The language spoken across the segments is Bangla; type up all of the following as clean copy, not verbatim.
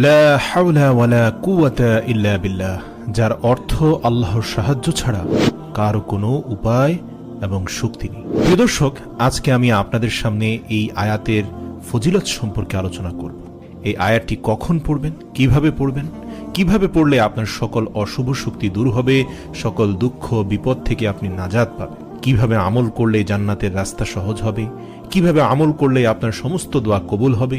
লা হাওলা ওয়ালা কুওয়াতা ইল্লা বিল্লাহ, যার অর্থ আল্লাহর সাহায্য ছাড়া কারো কোনো উপায় এবং শক্তি নেই। প্রিয় দর্শক, আজকে আমি আপনাদের সামনে এই আয়াতের ফজিলত সম্পর্কে আলোচনা করব। এই আয়াতটি কখন পড়বেন, কিভাবে পড়বেন, কিভাবে পড়লে আপনার সকল অশুভ শক্তি দূর হবে, সকল দুঃখ বিপদ থেকে আপনি নাজাত পাবেন, কিভাবে আমল করলে জান্নাতের রাস্তা সহজ হবে, কিভাবে আমল করলে আপনার সমস্ত দোয়া কবুল হবে,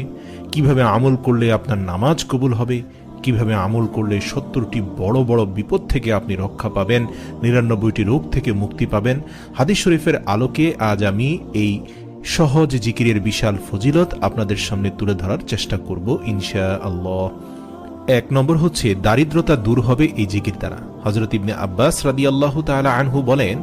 কিভাবে আমল করলে আপনার নামাজ কবুল হবে, কিভাবে আমল করলে 70টি বড় বড় বিপদ থেকে আপনি রক্ষা পাবেন, 99টি রোগ থেকে মুক্তি পাবেন। হাদিস শরীফের আলোকে আজ আমি এই সহজ জিকিরের বিশাল ফজিলত আপনাদের সামনে তুলে ধরার চেষ্টা করব ইনশাআল্লাহ। 1 নম্বর হচ্ছে দারিদ্রতা দূর হবে এই জিকির দ্বারা। হযরত ইবনে আব্বাস রাদিয়াল্লাহু তাআলা আনহু বলেন,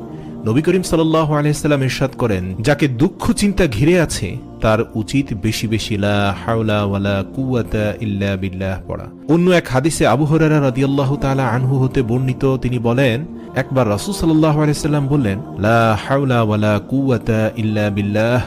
নবী করিম সাল্লাল্লাহু আলাইহি সাল্লাম ইরশাদ করেন, যাকে দুঃখ চিন্তা ঘিরে আছে তার উচিত বেশি বেশি লা হাওলা ওয়ালা কুওয়াতা ইল্লা বিল্লাহ পড়া। অন্য এক হাদিসে আবু হুরায়রা রাদিয়াল্লাহু তাআলা আনহু হতে বর্ণিত, তিনি বলেন, একবার রাসূল সাল্লাল্লাহু আলাইহি সাল্লাম বললেন, লা হাওলা ওয়ালা কুওয়াতা ইল্লা বিল্লাহ,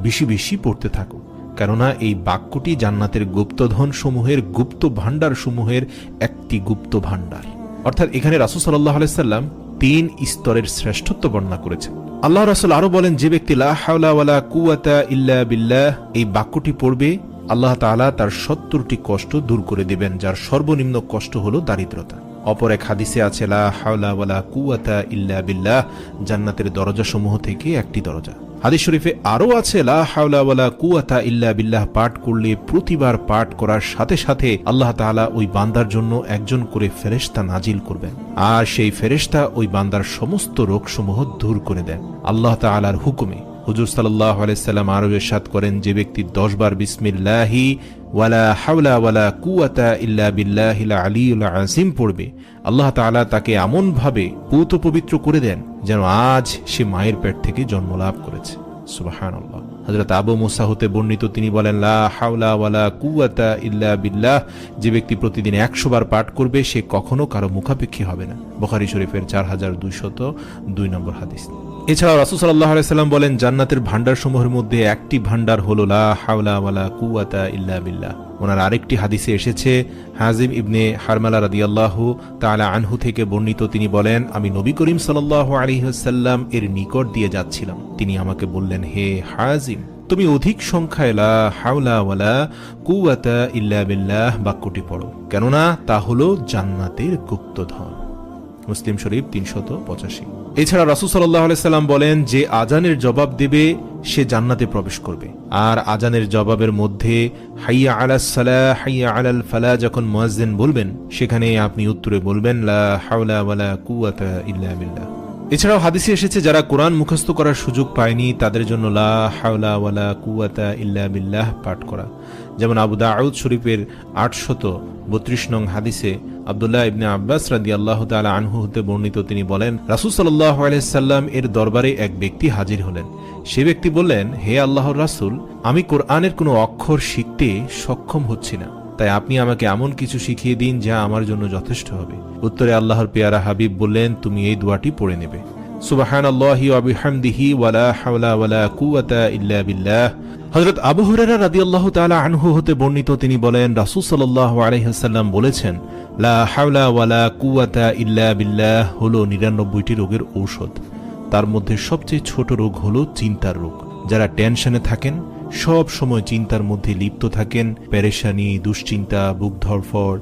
বেশি বেশি পড়তে থাকো, কেননা এই বাক্যটি জান্নাতের গুপ্তধন সমূহের, গুপ্ত ভান্ডার সমূহের একটি গুপ্ত ভান্ডার। অর্থাৎ এখানে রাসূল সাল্লাল্লাহু আলাইহি সাল্লাম 3 স্তরের শ্রেষ্ঠত্ব বর্ণনা করেছেন। আল্লাহ রাসূল আরো বলেন, যে ব্যক্তি লা হাওলা ওয়ালা কুওয়াতা ইল্লা বিল্লাহ এই বাক্যটি পড়বে, আল্লাহ তাআলা তার 70টি কষ্ট দূর করে দিবেন, যার সর্বনিম্ন কষ্ট হলো দারিদ্রতা। অপর এক হাদিসে আছে, লা হাওলা ওয়ালা কুওয়াতা ইল্লা বিল্লাহ জান্নাতের দরজা সমূহ থেকে একটি দরজা। হাদিস শরীফে আরো আছে, লা হাওলা ওয়ালা কুওয়াতা ইল্লা বিল্লাহ পাঠ করলে প্রতিবার পাঠ করার সাথে সাথে আল্লাহ তাআলা ওই বান্দার জন্য একজন করে ফেরেশতা নাজিল করবেন, আর সেই ফেরেশতা ওই বান্দার সমস্ত রোগসমূহ দূর করে দেন আল্লাহ তাআলার হুকুমে। হুজুর সাল্লাল্লাহু আলাইহি সাল্লাম আরো ইরশাদ করেন, যে ব্যক্তি 10 বার বিসমিল্লাহি ওয়ালা হাওলা ওয়ালা কুওয়াতা ইল্লা বিল্লাহিল আলিয়্যিল আযীম পড়বে, আল্লাহ তাআলা তাকে এমন ভাবে পূত পবিত্র করে দেন যেন আজ সে মায়ের পেট থেকে জন্ম লাভ করেছে। সুবহানাল্লাহ। হযরত আবু মুসা হতে বর্ণিত, তিনি বলেন, লা হাওলা ওয়ালা কুওয়াতা ইল্লা বিল্লাহ, যে ব্যক্তি প্রতিদিন 100 বার পাঠ করবে সে কখনো কারো মুখাপেক্ষী হবে না। বুখারী শরীফের 4202 নম্বর হাদিস। এছাড়াও রাসূল সাল্লাল্লাহু আলাইহি সাল্লাম বলেন, জান্নাতের ভান্ডারসমূহের মধ্যে একটি ভান্ডার হলো লা হাওলা ওয়ালা কুওয়াতা ইল্লা বিল্লাহ। ওনার আরেকটি হাদিসে এসেছে, হাজিম ইবনে হারমালা রাদিয়াল্লাহু তাআলা আনহু থেকে বর্ণিত, তিনি বলেন, আমি নবী করিম সাল্লাল্লাহু আলাইহি ওয়াসাল্লাম এর নিকট দিয়ে যাচ্ছিলাম, তিনি আমাকে বললেন, হে হাজিম, তুমি অধিক সংখ্যায় লা হাওলা ওয়ালা কুওয়াতা ইল্লা বিল্লাহ বাক্যটি পড়ো, কেননা তা হলো জান্নাতের গুপ্তধন। মুসলিম শরীফ 385। এছাড়া রাসূল সাল্লাল্লাহু আলাইহি সাল্লাম বলেন, যে আজানের জবাব দেবে সে জান্নাতে প্রবেশ করবে। আর আজানের জবাবের মধ্যে হাইয়া আলাস সালাহ হাইয়া আলাল ফালাহ যখন মুয়াজ্জিন বলবেন, সেখানে আপনি উত্তরে বলবেন, লা হাওলা ওয়ালা কুওয়াতা ইল্লা বিল্লাহ। এছাড়াও হাদিসে এসেছে, যারা কোরআন মুখস্থ করার সুযোগ পায়নি তাদের জন্য লা হাওলা ওয়ালা কুওয়াতা ইল্লা বিল্লাহ পাঠ করা। যেমন আবু দাউদ শরীফের 832 নং হাদিসে আব্দুল্লাহ ইবনে আব্বাস রাদিয়াল্লাহু তাআলা আনহু হতে বর্ণিত, তিনি বলেন, রাসূল সাল্লাল্লাহু আলাইহি সাল্লাম এর দরবারে এক ব্যক্তি হাজির হলেন। সে ব্যক্তি বললেন, হে আল্লাহর রাসূল, আমি কোরআনের কোনো অক্ষর শিখতে সক্ষম হচ্ছি না, তাই আপনি আমাকে এমন কিছু শিখিয়ে দিন যা আমার জন্য যথেষ্ট হবে। উত্তরে আল্লাহর পেয়ারা হাবিব বললেন, তুমি এই দোয়াটি পড়ে নেবে, সুবহানাল্লাহি ওয়া বিহামদিহি ওয়ালা হাওলা ওয়ালা কুওয়াতা ইল্লা বিল্লাহ। হযরত আবু হুরায়রা রাদিয়াল্লাহু তাআলা আনহু হতে বর্ণিত, তিনি বলেন, রাসূল সাল্লাল্লাহু আলাইহি ওয়াসাল্লাম বলেছেন, লা হাওলা ওয়ালা কুওয়াতা ইল্লা বিল্লাহ হলো 99টি রোগের ঔষধ। তার মধ্যে সবচেয়ে ছোট রোগ হলো চিন্তার রোগ। যারা টেনশনে থাকেন, সব সময় চিন্তার মধ্যে লিপ্ত থাকেন, পেরেশানি, দুশ্চিন্তা, বুক ধড়ফড়,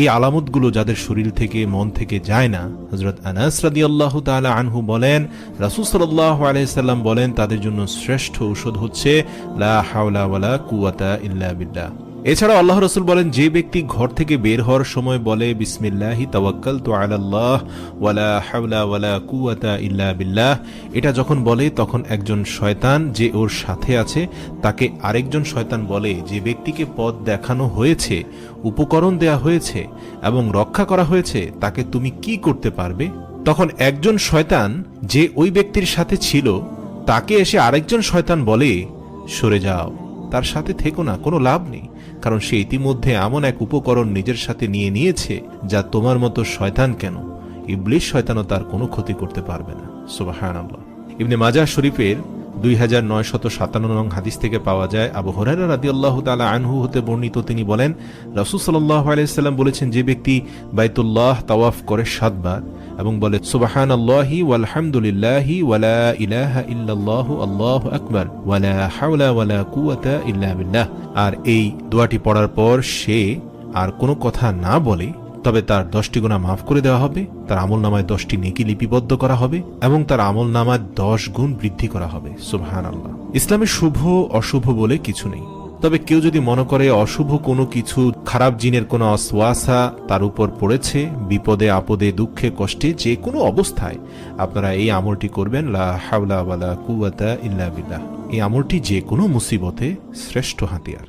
এই আলামতগুলো যাদের শরীর থেকে মন থেকে যায় না, হযরত আনাস রাদিয়াল্লাহু তাআলা আনহু বলেন, রাসূল সাল্লাল্লাহু আলাইহি সাল্লাম বলেন, তাদের জন্য শ্রেষ্ঠ ঔষধ হচ্ছে লা হাওলা ওয়ালা কুওয়াতা ইল্লা বিল্লাহ। এছাড়াও আল্লাহ রাসূল বলেন, যে ব্যক্তি ঘর থেকে বের হওয়ার সময় বলে, বিসমিল্লাহি তাওয়াক্কালতু আলাল্লাহ ওয়ালা হাওলা ওয়ালা কুওয়াতা ইল্লা বিল্লাহ, এটা যখন বলে তখন একজন শয়তান যে ওর সাথে আছে তাকে আরেকজন শয়তান বলে, যে ব্যক্তিকে পথ দেখানো হয়েছে, উপকরণ দেয়া হয়েছে এবং রক্ষা করা হয়েছে, তাকে তুমি কি করতে পারবে? তখন একজন শয়তান যে ওই ব্যক্তির সাথে ছিল তাকে এসে আরেকজন শয়তান বলে, সরে যাও, তার সাথে থেকো না, কোনো লাভ নেই, কারণ সে ইতিমধ্যে এমন এক উপকরণ নিজের সাথে নিয়ে নিয়েছে যা তোমার মতো শয়তান কেন, ইবলিস শয়তানও তার কোনো ক্ষতি করতে পারবে না। সুবহানাল্লাহ। ইবনে মাজাহ শরীফের 2957 নং হাদিস থেকে পাওয়া যায়, আবু হুরায়রা রাদিয়াল্লাহু তাআলা আনহু হতে বর্ণিত, তিনি বলেন রাসূল সাল্লাল্লাহু আলাইহি ওয়াসাল্লাম বলেছেন, যে ব্যক্তি বাইতুল্লাহ তাওয়াফ করে 7 বার এবং বলে সুবহানাল্লাহি ওয়ালহামদুলিল্লাহি ওয়ালা ইলাহা ইল্লাল্লাহু আল্লাহু আকবার ওয়ালা হাওলা ওয়ালা কুওয়াতা ইল্লা বিল্লাহ, আর এই দোয়াটি পড়ার পর সে আর কোনো কথা না বলে, তবে তার 10টি গুনাহ মাফ করে দেওয়া হবে, তার আমলনামায় 10টি নেকি লিপিবদ্ধ করা হবে এবং তার আমলনামায় 10 গুণ বৃদ্ধি করা হবে। সুবহানাল্লাহ। ইসলামে শুভ অশুভ বলে কিছু নেই, তবে কেউ যদি মনে করে অশুভ কোনো কিছু, খারাপ জিনের কোনো ওয়াসওয়াসা তার উপর পড়েছে, বিপদে আপদে দুঃখে কষ্টে যে কোনো অবস্থায় আপনারা এই আমলটি করবেন, লা হাওলা ওয়ালা কুওয়াতা ইল্লা বিল্লাহ। এই আমলটি যে কোনো মুসিবতে শ্রেষ্ঠ হাতিয়ার।